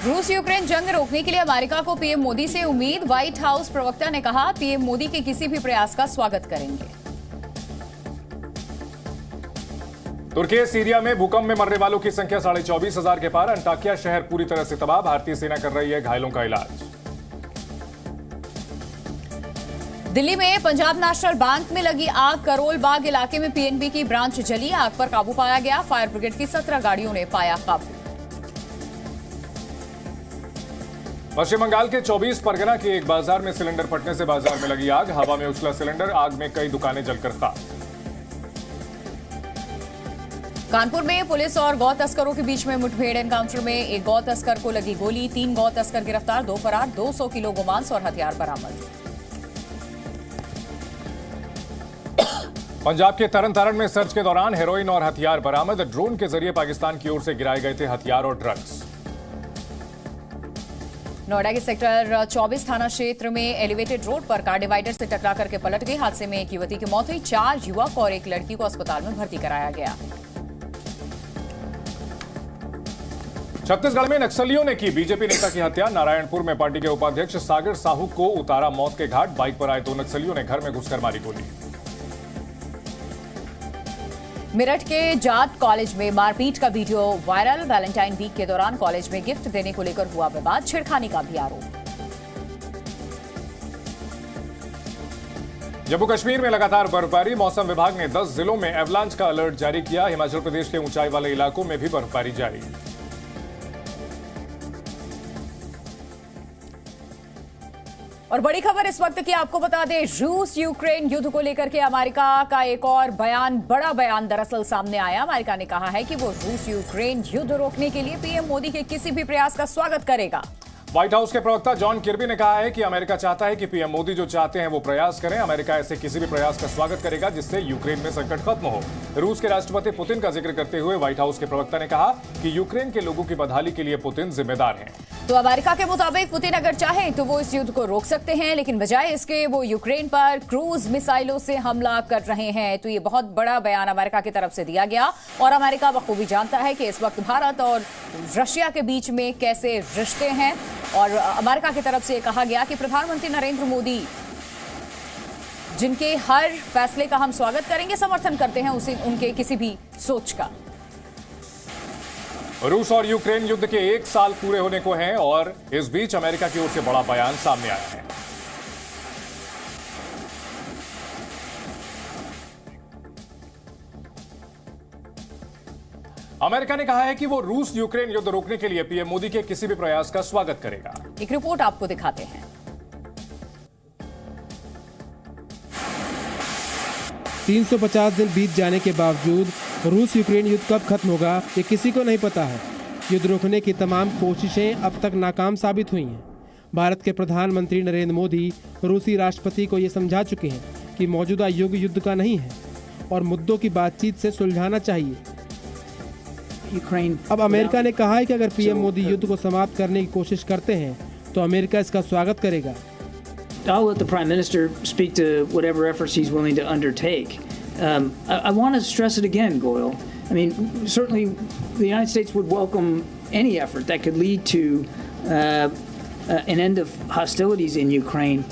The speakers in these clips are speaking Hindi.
रूस यूक्रेन जंग रोकने के लिए अमेरिका को पीएम मोदी से उम्मीद। व्हाइट हाउस प्रवक्ता ने कहा, पीएम मोदी के किसी भी प्रयास का स्वागत करेंगे। तुर्की सीरिया में भूकंप में मरने वालों की संख्या 24,500 के पार। अंटाकिया शहर पूरी तरह से तबाह। भारतीय सेना कर रही है घायलों का इलाज। दिल्ली में पंजाब नेशनल बैंक में लगी आग। करोल बाग इलाके में पीएनबी की ब्रांच जली। आग पर काबू पाया गया। फायर ब्रिगेड की 17 गाड़ियों ने पाया काबू। पश्चिम बंगाल के 24 परगना के एक बाजार में सिलेंडर फटने से बाजार में लगी आग। हवा में उछला सिलेंडर। आग में कई दुकानें जलकर खाक। कानपुर में पुलिस और गौ तस्करों के बीच में मुठभेड़। एनकाउंटर में एक गौ तस्कर को लगी गोली। 3 गौ तस्कर गिरफ्तार, 2 फरार। 200 किलो गोमांस और हथियार बरामद। पंजाब के तरन तारण में सर्च के दौरान हेरोइन और हथियार बरामद। ड्रोन के जरिए पाकिस्तान की ओर से गिराए गए थे हथियार और ड्रग्स। नोएडा के सेक्टर 24 थाना क्षेत्र में एलिवेटेड रोड पर कार डिवाइडर से टकरा करके पलट गई। हादसे में एक युवती की मौत हुई। 4 युवक और एक लड़की को अस्पताल में भर्ती कराया गया। छत्तीसगढ़ में नक्सलियों ने की बीजेपी नेता की हत्या। नारायणपुर में पार्टी के उपाध्यक्ष सागर साहू को उतारा मौत के घाट। बाइक पर आए 2 नक्सलियों ने घर में घुसकर मारी गोली। मेरठ के जाट कॉलेज में मारपीट का वीडियो वायरल। वैलेंटाइन वीक के दौरान कॉलेज में गिफ्ट देने को लेकर हुआ विवाद। छेड़खानी का भी आरोप। जम्मू कश्मीर में लगातार बर्फबारी। मौसम विभाग ने 10 जिलों में एवलांच का अलर्ट जारी किया। हिमाचल प्रदेश के ऊंचाई वाले इलाकों में भी बर्फबारी जारी। और बड़ी खबर इस वक्त की आपको बता दें, रूस यूक्रेन युद्ध को लेकर के अमेरिका का एक और बड़ा बयान दरअसल सामने आया। अमेरिका ने कहा है कि वो रूस यूक्रेन युद्ध रोकने के लिए पीएम मोदी के किसी भी प्रयास का स्वागत करेगा। व्हाइट हाउस के प्रवक्ता जॉन किर्बी ने कहा है कि अमेरिका चाहता है कि पीएम मोदी जो चाहते हैं वो प्रयास करें। अमेरिका ऐसे किसी भी प्रयास का स्वागत करेगा जिससे यूक्रेन में संकट खत्म हो। रूस के राष्ट्रपति पुतिन का जिक्र करते हुए व्हाइट हाउस के प्रवक्ता ने कहा कि यूक्रेन के लोगों की बदहाली के लिए पुतिन जिम्मेदार हैं। तो अमेरिका के मुताबिक पुतिन अगर चाहें तो वो इस युद्ध को रोक सकते हैं, लेकिन बजाय इसके वो यूक्रेन पर क्रूज मिसाइलों से हमला कर रहे हैं। तो ये बहुत बड़ा बयान अमेरिका की तरफ से दिया गया। और अमेरिका बखूबी जानता है कि इस वक्त भारत और रशिया के बीच में कैसे रिश्ते हैं। और अमेरिका की तरफ से कहा गया कि प्रधानमंत्री नरेंद्र मोदी जिनके हर फैसले का हम स्वागत करेंगे, समर्थन करते हैं उनके किसी भी सोच का। रूस और यूक्रेन युद्ध के 1 साल पूरे होने को हैं और इस बीच अमेरिका की ओर से बड़ा बयान सामने आया है। अमेरिका ने कहा है कि वो रूस यूक्रेन युद्ध रोकने के लिए पीएम मोदी के किसी भी प्रयास का स्वागत करेगा। एक रिपोर्ट आपको दिखाते हैं। $350 दिन बीत जाने के बावजूद रूस यूक्रेन युद्ध कब खत्म होगा ये किसी को नहीं पता है। युद्ध रोकने की तमाम कोशिशें अब तक नाकाम साबित हुई हैं। भारत के प्रधानमंत्री नरेंद्र मोदी रूसी राष्ट्रपति को ये समझा चुके हैं कि मौजूदा युग युद्ध का नहीं है और मुद्दों की बातचीत से सुलझाना चाहिए। अब अमेरिका ने कहा है कि अगर पीएम मोदी युद्ध को समाप्त करने की कोशिश करते हैं तो अमेरिका इसका स्वागत करेगा। I'll let the Prime Minister speak to whatever efforts he's willing to undertake. I want to stress it again, Goyle. I mean, certainly the United States would welcome any effort that could lead to an end of hostilities in Ukraine.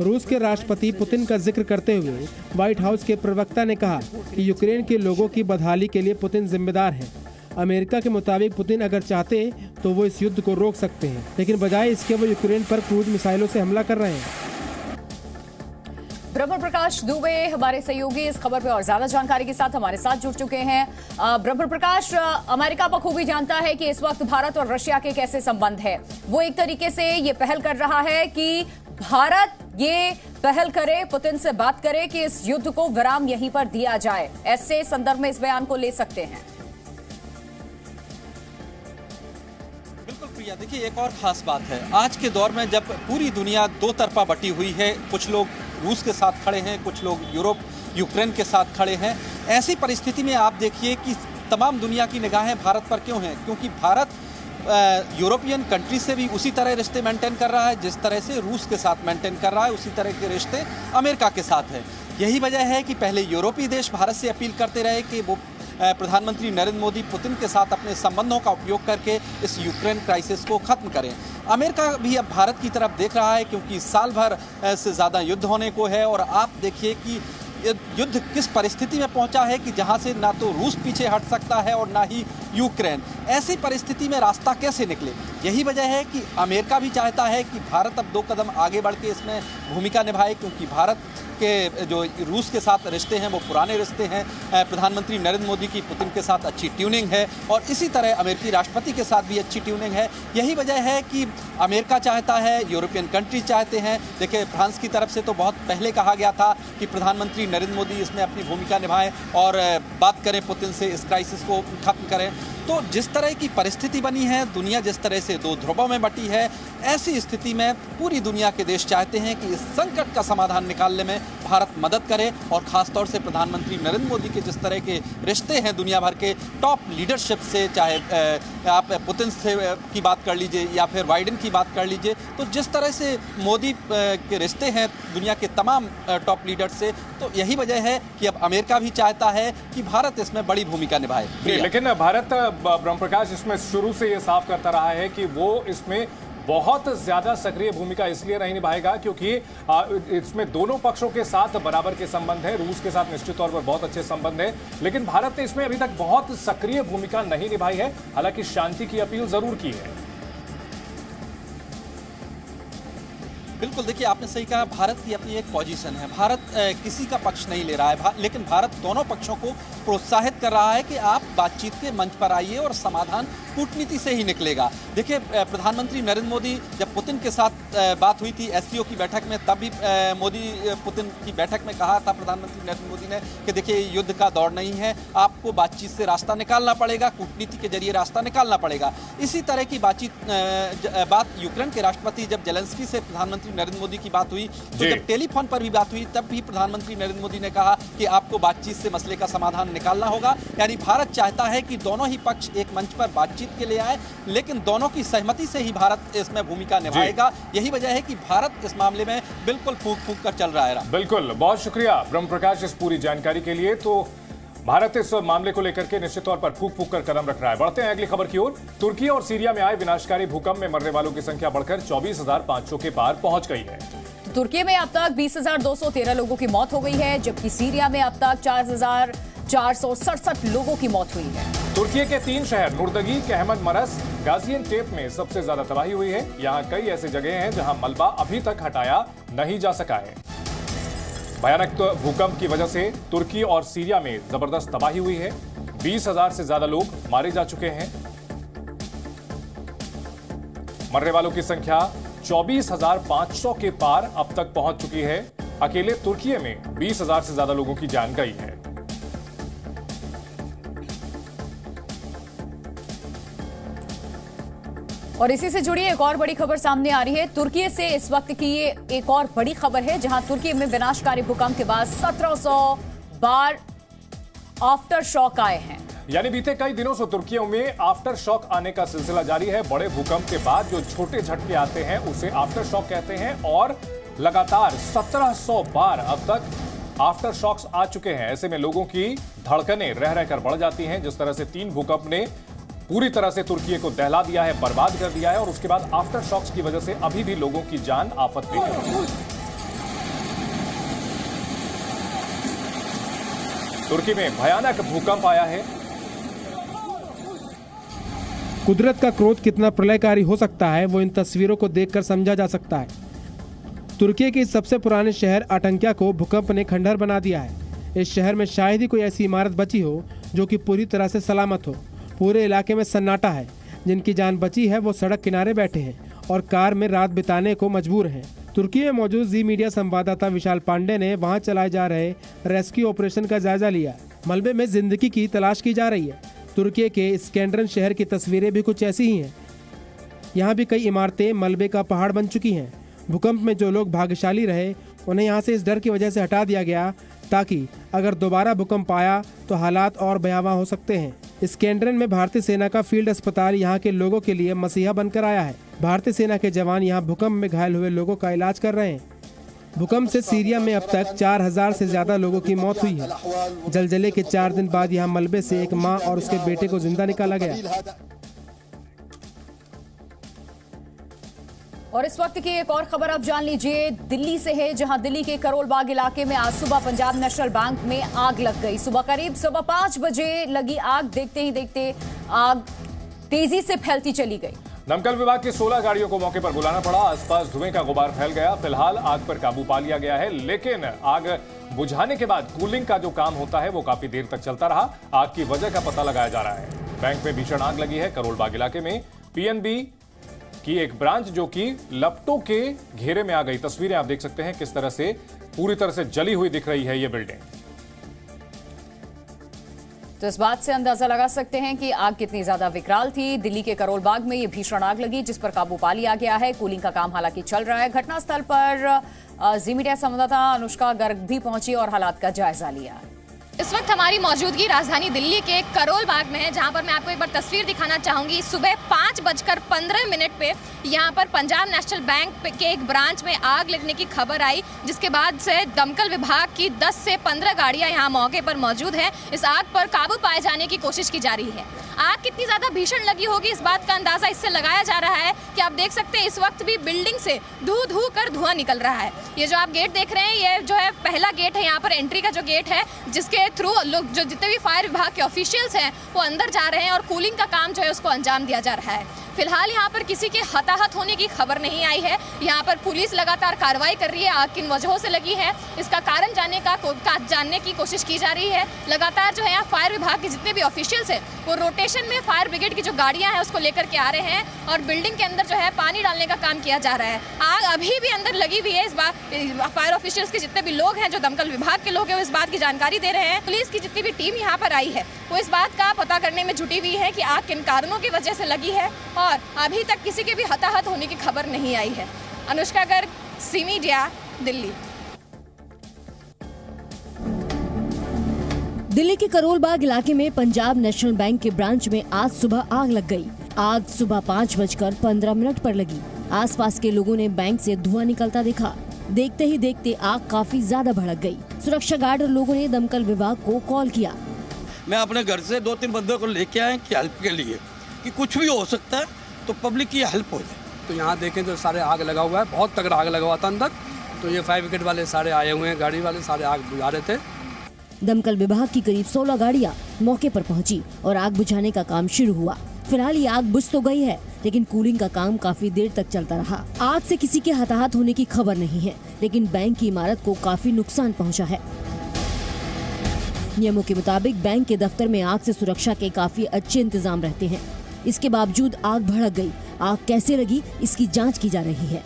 रूस के राष्ट्रपति पुतिन का जिक्र करते हुए व्हाइट हाउस के प्रवक्ता ने कहा कि यूक्रेन के लोगों की बदहाली के लिए पुतिन जिम्मेदार है। अमेरिका के मुताबिक पुतिन अगर चाहते तो वो इस युद्ध को रोक सकते हैं, लेकिन बजाय इसके वो यूक्रेन पर क्रूज मिसाइलों से हमला कर रहे हैं। ब्रह्म प्रकाश दुबे हमारे सहयोगी इस खबर पे और ज्यादा जानकारी के साथ हमारे साथ जुड़ चुके हैं। ब्रह्म प्रकाश, अमेरिका बखूबी जानता है कि इस वक्त भारत और रशिया के कैसे संबंध है। वो एक तरीके से ये पहल कर रहा है कि भारत ये पहल करे, पुतिन से बात करे कि इस युद्ध को विराम यहीं पर दिया जाए। ऐसे संदर्भ में इस बयान को ले सकते हैं। बिल्कुल प्रिया, देखिए एक और खास बात है आज के दौर में जब पूरी दुनिया 2 तरफा बटी हुई है। कुछ लोग रूस के साथ खड़े हैं, कुछ लोग यूक्रेन के साथ खड़े हैं। ऐसी परिस्थिति में आप देखिए कि तमाम दुनिया की निगाहें भारत पर क्यों हैं, क्योंकि भारत यूरोपियन कंट्री से भी उसी तरह रिश्ते मेंटेन कर रहा है जिस तरह से रूस के साथ मेंटेन कर रहा है। उसी तरह के रिश्ते अमेरिका के साथ है। यही वजह है कि पहले यूरोपीय देश भारत से अपील करते रहे कि वो प्रधानमंत्री नरेंद्र मोदी पुतिन के साथ अपने संबंधों का उपयोग करके इस यूक्रेन क्राइसिस को खत्म करें। अमेरिका भी अब भारत की तरफ देख रहा है, क्योंकि साल भर से ज़्यादा युद्ध होने को है और आप देखिए कि युद्ध किस परिस्थिति में पहुंचा है कि जहां से ना तो रूस पीछे हट सकता है और ना ही यूक्रेन। ऐसी परिस्थिति में रास्ता कैसे निकले? यही वजह है कि अमेरिका भी चाहता है कि भारत अब 2 कदम आगे बढ़ के इसमें भूमिका निभाए, क्योंकि भारत के जो रूस के साथ रिश्ते हैं वो पुराने रिश्ते हैं। प्रधानमंत्री नरेंद्र मोदी की पुतिन के साथ अच्छी ट्यूनिंग है और इसी तरह अमेरिकी राष्ट्रपति के साथ भी अच्छी ट्यूनिंग है। यही वजह है कि अमेरिका चाहता है, यूरोपियन कंट्रीज चाहते हैं। देखिए, फ्रांस की तरफ से तो बहुत पहले कहा गया था कि प्रधानमंत्री नरेंद्र मोदी इसमें अपनी भूमिका निभाएं और बात करें पुतिन से, इस क्राइसिस को खत्म करें। तो जिस तरह की परिस्थिति बनी है, दुनिया जिस तरह से 2 ध्रुवों में बटी है, ऐसी स्थिति में पूरी दुनिया के देश चाहते हैं कि इस संकट का समाधान निकालने में भारत मदद करे और खासतौर से प्रधानमंत्री नरेंद्र मोदी के जिस तरह के रिश्ते हैं दुनिया भर के टॉप लीडरशिप से, चाहे आप पुतिन से की बात कर लीजिए या फिर बाइडेन की बात कर लीजिए, तो जिस तरह से मोदी के रिश्ते हैं दुनिया के तमाम टॉप लीडर से, तो यही वजह है कि अब अमेरिका भी चाहता है कि भारत इसमें बड़ी भूमिका निभाए। लेकिन भारत ब्रह्मप्रकाश इसमें शुरू से ये साफ करता रहा है कि वो इसमें बहुत ज्यादा सक्रिय भूमिका इसलिए नहीं निभाएगा क्योंकि इसमें दोनों पक्षों के साथ बराबर के संबंध है, रूस के साथ निश्चित तौर पर बहुत अच्छे संबंध है, लेकिन भारत ने इसमें अभी तक बहुत सक्रिय भूमिका नहीं निभाई है। हालांकि शांति की अपील जरूर की है। बिल्कुल, देखिए आपने सही कहा, भारत की अपनी एक पोजीशन है। भारत किसी का पक्ष नहीं ले रहा है, लेकिन भारत दोनों पक्षों को प्रोत्साहित कर रहा है कि आप बातचीत के मंच पर आइए और समाधान कूटनीति से ही निकलेगा। देखिए, प्रधानमंत्री नरेंद्र मोदी जब पुतिन के साथ बात हुई थी एससीओ की बैठक में, तब भी मोदी पुतिन की बैठक में कहा था प्रधानमंत्री नरेंद्र मोदी ने कि देखिए युद्ध का दौर नहीं है, आपको बातचीत से रास्ता निकालना पड़ेगा, कूटनीति के जरिए रास्ता निकालना पड़ेगा। इसी तरह की बात यूक्रेन के राष्ट्रपति जब जेलेंस्की से प्रधानमंत्री नरेंद्र मोदी की बात हुई, तो जब टेलीफोन पर भी बात हुई तब भी प्रधानमंत्री नरेंद्र मोदी ने कहा कि आपको बातचीत से मसले का समाधान निकालना होगा। यानी भारत चाहता है कि दोनों ही पक्ष एक मंच पर बातचीत के लिए आए, लेकिन दोनों की सहमति से ही भारत इसमें भूमिका निभाएगा। यही वजह है कि भारत इस मामले में बिल्कुल फूंक फूंक कर चल रहा है। बिल्कुल, बहुत शुक्रिया ब्रह्मप्रकाश इस पूरी जानकारी के लिए। तो भारत इस मामले को लेकर के निश्चित तौर पर फूंक फूंक कर कदम रख रहा है। बढ़ते हैं अगली खबर की ओर। तुर्की और सीरिया में आए विनाशकारी भूकंप में मरने वालों की संख्या बढ़कर 24,500 के पार पहुंच गई है। तो तुर्की में अब तक 20,213 लोगों की मौत हो गई है, जबकि सीरिया में अब तक 4,467 लोगों की मौत हुई है। तुर्की के 3 शहर नुर्दगी, कहमद मरस, गाजियान्टेप में सबसे ज्यादा तबाही हुई है। यहाँ कई ऐसी जगह हैं जहाँ मलबा अभी तक हटाया नहीं जा सका है। भयानक भूकंप की वजह से तुर्की और सीरिया में जबरदस्त तबाही हुई है। 20,000 से ज्यादा लोग मारे जा चुके हैं। मरने वालों की संख्या 24,500 के पार अब तक पहुंच चुकी है। अकेले तुर्की में 20,000 से ज्यादा लोगों की जान गई है। और इसी से जुड़ी एक और बड़ी खबर सामने आ रही है। तुर्की से इस वक्त की ये एक और बड़ी खबर है, जहां तुर्की में विनाशकारी भूकंप के बाद 1700 बार आफ्टर शॉक आए हैं। यानी बीते कई दिनों से तुर्की में आफ्टर शॉक आने का सिलसिला जारी है। बड़े भूकंप के बाद जो छोटे झटके आते हैं उसे आफ्टर शॉक कहते हैं और लगातार 1700 बार अब तक आफ्टर शॉक्स आ चुके हैं। ऐसे में लोगों की धड़कनें रह रहकर बढ़ जाती हैं। जिस तरह से 3 भूकंप ने पूरी तरह से तुर्की को दहला दिया है, बर्बाद कर दिया है और उसके बाद आफ्टर शॉक्स की वजह से अभी भी लोगों की जान आफत में है। तुर्की में भयानक भूकंप आया है। कुदरत का क्रोध कितना प्रलयकारी हो सकता है वो इन तस्वीरों को देखकर समझा जा सकता है। तुर्की के सबसे पुराने शहर अटंक्या को भूकंप ने खंडहर बना दिया है। इस शहर में शायद ही कोई ऐसी इमारत बची हो जो कि पूरी तरह से सलामत हो। पूरे इलाके में सन्नाटा है। जिनकी जान बची है वो सड़क किनारे बैठे हैं और कार में रात बिताने को मजबूर हैं। तुर्की में मौजूद जी मीडिया संवाददाता विशाल पांडे ने वहां चलाए जा रहे रेस्क्यू ऑपरेशन का जायजा लिया। मलबे में जिंदगी की तलाश की जा रही है। तुर्की के स्कैंड्रन शहर की तस्वीरें भी कुछ ऐसी ही हैं। यहाँ भी कई इमारतें मलबे का पहाड़ बन चुकी हैं। भूकंप में जो लोग भाग्यशाली रहे उन्हें यहाँ से इस डर की वजह से हटा दिया गया ताकि अगर दोबारा भूकंप आया तो हालात और भयावह हो सकते हैं। स्कैंड्रन में भारतीय सेना का फील्ड अस्पताल यहाँ के लोगों के लिए मसीहा बनकर आया है। भारतीय सेना के जवान यहाँ भूकंप में घायल हुए लोगों का इलाज कर रहे हैं। भूकंप से सीरिया में अब तक 4000 से ज्यादा लोगों की मौत हुई है। जलजले के 4 दिन बाद यहाँ मलबे से एक मां और उसके बेटे को जिंदा निकाला गया। और इस वक्त की एक और खबर आप जान लीजिए, दिल्ली से है, जहां दिल्ली के करोल बाग इलाके में आज सुबह पंजाब नेशनल बैंक में आग लग गई। सुबह करीब 5:15 बजे लगी आग, देखते ही देखते आग तेजी से फैलती चली गई। दमकल विभाग की 16 गाड़ियों को मौके पर बुलाना पड़ा। आसपास धुएं का गुबार फैल गया। फिलहाल आग पर काबू पा लिया गया है, लेकिन आग बुझाने के बाद कूलिंग का जो काम होता है वो काफी देर तक चलता रहा। आग की वजह का पता लगाया जा रहा है। बैंक में भीषण आग लगी है। करोल बाग इलाके में पीएनबी की एक ब्रांच जो कि लपटों के घेरे में आ गई। तस्वीरें आप देख सकते हैं किस तरह से पूरी तरह से जली हुई दिख रही है ये बिल्डिंग। तो इस बात से अंदाजा लगा सकते हैं कि आग कितनी ज्यादा विकराल थी। दिल्ली के करोल बाग में ये भीषण आग लगी, जिस पर काबू पा लिया गया है। कूलिंग का काम हालांकि चल रहा है। घटनास्थल पर जी मीडिया संवाददाता अनुष्का गर्ग भी पहुंची और हालात का जायजा लिया। इस वक्त हमारी मौजूदगी राजधानी दिल्ली के करोल बाग में है, जहां पर मैं आपको एक बार तस्वीर दिखाना चाहूंगी। सुबह 5:15 पे यहां पर पंजाब नेशनल बैंक के एक ब्रांच में आग लगने की खबर आई, जिसके बाद से दमकल विभाग की 10 से 15 गाड़ियां यहां मौके पर मौजूद हैं। इस आग पर काबू पाए जाने की कोशिश की जा रही है। आग कितनी ज्यादा भीषण लगी होगी, इस बात का अंदाजा इससे लगाया जा रहा है कि आप देख सकते हैं इस वक्त भी बिल्डिंग से धू कर धुआं निकल रहा है। ये जो आप गेट देख रहे हैं, ये जो है पहला गेट है, यहाँ पर एंट्री का जो गेट है, जिसके थ्रू लोग जो जितने भी फायर विभाग के ऑफिशियल्स हैं वो अंदर जा रहे हैं और कूलिंग का काम जो है उसको अंजाम दिया जा रहा है। फिलहाल यहाँ पर किसी के हताहत होने की खबर नहीं आई है। यहाँ पर पुलिस लगातार कार्रवाई कर रही है। आग किन वजहों से लगी है, इसका कारण जानने की कोशिश की जा रही है। लगातार जो है यहाँ फायर विभाग के जितने भी ऑफिशियल्स हैं वो रोटेशन में फायर ब्रिगेड की जो गाड़ियाँ हैं उसको लेकर के आ रहे हैं और बिल्डिंग के अंदर जो है पानी डालने का काम किया जा रहा है। आग अभी भी अंदर लगी हुई है। इस बार फायर ऑफिशियल्स के जितने भी लोग हैं, जो दमकल विभाग के लोग हैं, वो इस बात की जानकारी दे रहे हैं। पुलिस की जितनी भी टीम यहाँ पर आई है वो इस बात का पता करने में जुटी हुई है कि आग किन कारणों की वजह से लगी है, और अभी तक किसी के भी हताहत होने की खबर नहीं आई है। Anushka Garg, C media, Delhi. दिल्ली के करोल बाग इलाके में पंजाब नेशनल बैंक के ब्रांच में आज सुबह आग लग गई। आग सुबह 5:15 पर लगी। आसपास के लोगों ने बैंक से धुआं निकलता देखा। देखते ही देखते आग काफी ज्यादा भड़क गई। सुरक्षा गार्ड और लोगों ने दमकल विभाग को कॉल किया। मैं अपने घर से 2-3 बंदों को लेके आए कि हेल्प के लिए, कि कुछ भी हो सकता है तो पब्लिक की हेल्प हो जाए। तो यहाँ देखें तो सारे आग लगा हुआ है, बहुत तगड़ा आग लगा हुआ था अंदर। तो ये फायर ब्रिगेड वाले सारे आए हुए हैं, गाड़ी वाले सारे आग बुझा रहे थे। दमकल विभाग की करीब 16 गाड़ियां मौके पर पहुंची और आग बुझाने का काम शुरू हुआ। फिलहाल ये आग बुझ तो गई है, लेकिन कूलिंग का काम काफी देर तक चलता रहा। आग से किसी के हताहत होने की खबर नहीं है, लेकिन बैंक की इमारत को काफी नुकसान पहुंचा है। नियमों के मुताबिक बैंक के दफ्तर में आग से सुरक्षा के काफी अच्छे इंतजाम रहते हैं। इसके बावजूद आग भड़क गई। आग कैसे लगी, इसकी जांच की जा रही है।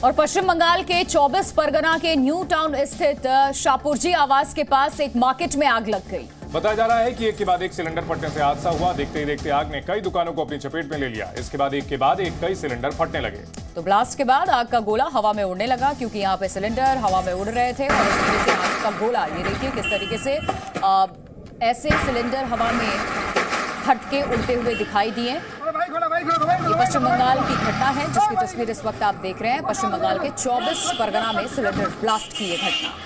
और पश्चिम बंगाल के 24 परगना के न्यू टाउन स्थित शाहपुरजी आवास के पास एक मार्केट में आग लग गई। बताया जा रहा है कि एक के बाद एक सिलेंडर फटने से हादसा हुआ। देखते ही देखते आग ने कई दुकानों को अपनी चपेट में ले लिया। इसके बाद एक के बाद एक कई सिलेंडर फटने लगे। तो ब्लास्ट के बाद आग का गोला हवा में उड़ने लगा, क्योंकि यहाँ पे सिलेंडर हवा में उड़ रहे थे और इस वजह से आग का गोला, ये देखिए किस तरीके से ऐसे सिलेंडर हवा में फटके उड़ते हुए दिखाई दिए। ये पश्चिम बंगाल की घटना है जिसकी तस्वीर इस वक्त आप देख रहे हैं। पश्चिम बंगाल के 24 परगना में सिलेंडर ब्लास्ट की ये घटना।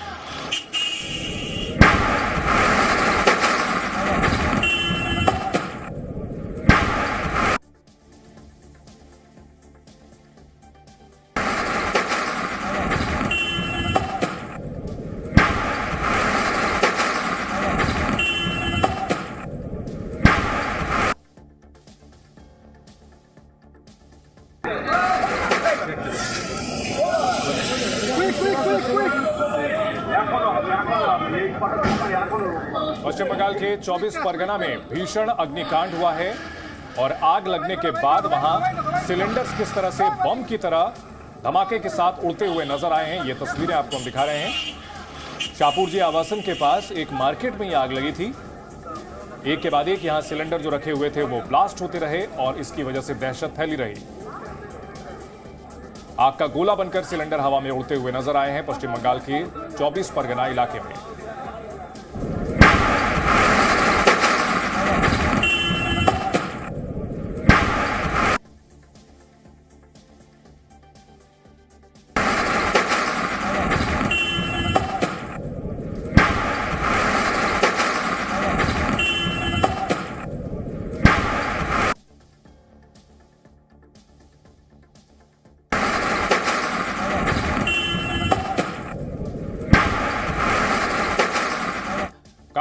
पश्चिम बंगाल के 24 परगना में भीषण अग्निकांड हुआ है और आग लगने के बाद वहां सिलेंडर्स किस तरह से बम की तरह धमाके के साथ उड़ते हुए नजर आए हैं। ये तस्वीरें आपको हम दिखा रहे हैं। शाहपुरजी आवासन के पास एक मार्केट में ये आग लगी थी। एक के बाद एक यहां सिलेंडर जो रखे हुए थे वो ब्लास्ट होते रहे और इसकी वजह से दहशत फैली रही। आग का गोला बनकर सिलेंडर हवा में उड़ते हुए नजर आए हैं पश्चिम बंगाल के 24 परगना इलाके में।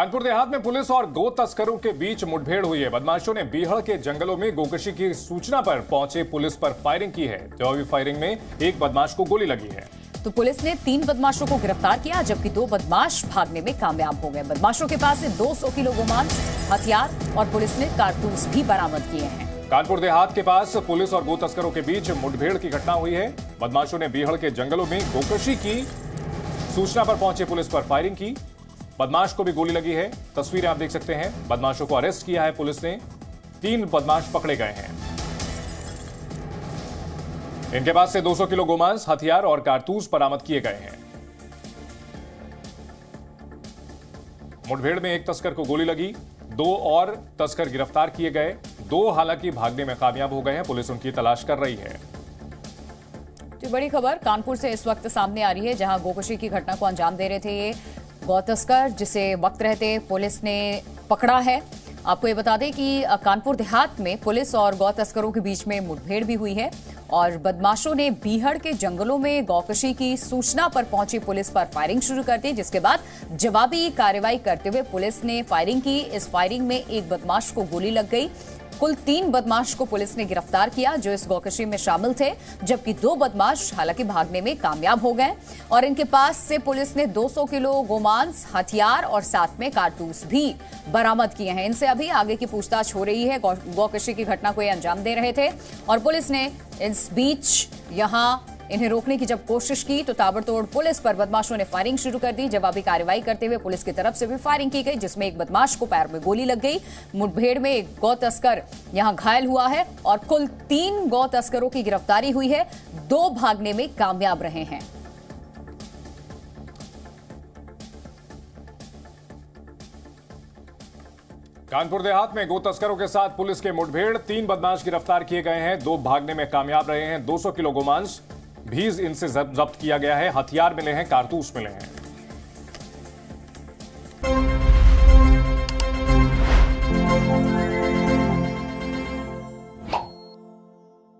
कानपुर देहात में पुलिस और गो तस्करों के बीच मुठभेड़ हुई है। बदमाशों ने बीहड़ के जंगलों में गोकशी की सूचना पर पहुंचे पुलिस पर फायरिंग की है। जवाबी फायरिंग में एक बदमाश को गोली लगी है। तो पुलिस ने 3 बदमाशों को गिरफ्तार किया, जबकि 2 बदमाश भागने में कामयाब हो गए। बदमाशों के पास से 200 किलो गोमांस, हथियार और पुलिस ने कारतूस भी बरामद किए हैं। कानपुर देहात के पास पुलिस और गो तस्करों के बीच मुठभेड़ की घटना हुई है। बदमाशों ने बीहड़ के जंगलों में गोकशी की सूचना पर पहुंचे पुलिस पर फायरिंग की। बदमाश को भी गोली लगी है। तस्वीरें आप देख सकते हैं। बदमाशों को अरेस्ट किया है पुलिस ने। 3 बदमाश पकड़े गए हैं। इनके पास से 200 किलो गोमांस, हथियार और कारतूस बरामद किए गए हैं। मुठभेड़ में एक तस्कर को गोली लगी। 2 और तस्कर गिरफ्तार किए गए। 2 हालांकि भागने में कामयाब हो गए हैं। पुलिस उनकी तलाश कर रही है। तो बड़ी खबर कानपुर से इस वक्त सामने आ रही है, जहां गोकशी की घटना को अंजाम दे रहे थे ये गौ तस्कर, जिसे वक्त रहते पुलिस ने पकड़ा है। आपको ये बता दें कि कानपुर देहात में पुलिस और गौ तस्करों के बीच में मुठभेड़ भी हुई है और बदमाशों ने बीहड़ के जंगलों में गौकशी की सूचना पर पहुंची पुलिस पर फायरिंग शुरू कर दी, जिसके बाद जवाबी कार्रवाई करते हुए पुलिस ने फायरिंग की। इस फायरिंग में एक बदमाश को गोली लग गई। कुल 3 बदमाश को पुलिस ने गिरफ्तार किया जो इस गौकशी में शामिल थे, जबकि 2 बदमाश हालांकि भागने में कामयाब हो गए और इनके पास से पुलिस ने 200 किलो गोमांस, हथियार और साथ में कारतूस भी बरामद किए हैं। इनसे अभी आगे की पूछताछ हो रही है। गौकशी की घटना को ये अंजाम दे रहे थे और पुलिस ने इस बीच यहां इन्हें रोकने की जब कोशिश की तो ताबड़तोड़ पुलिस पर बदमाशों ने फायरिंग शुरू कर दी। जवाबी कार्रवाई करते हुए पुलिस की तरफ से भी फायरिंग की गई, जिसमें एक बदमाश को पैर में गोली लग गई। मुठभेड़ में एक गौ तस्कर यहां घायल हुआ है और कुल 3 गौ तस्करों की गिरफ्तारी हुई है। 2 भागने में कामयाब रहे हैं। कानपुर देहात में गो तस्करों के साथ पुलिस के मुठभेड़। 3 बदमाश गिरफ्तार किए गए हैं। 2 भागने में कामयाब रहे हैं। 200 किलो गोमांस भी इनसे जब्त किया गया है। हथियार मिले हैं, कारतूस मिले हैं।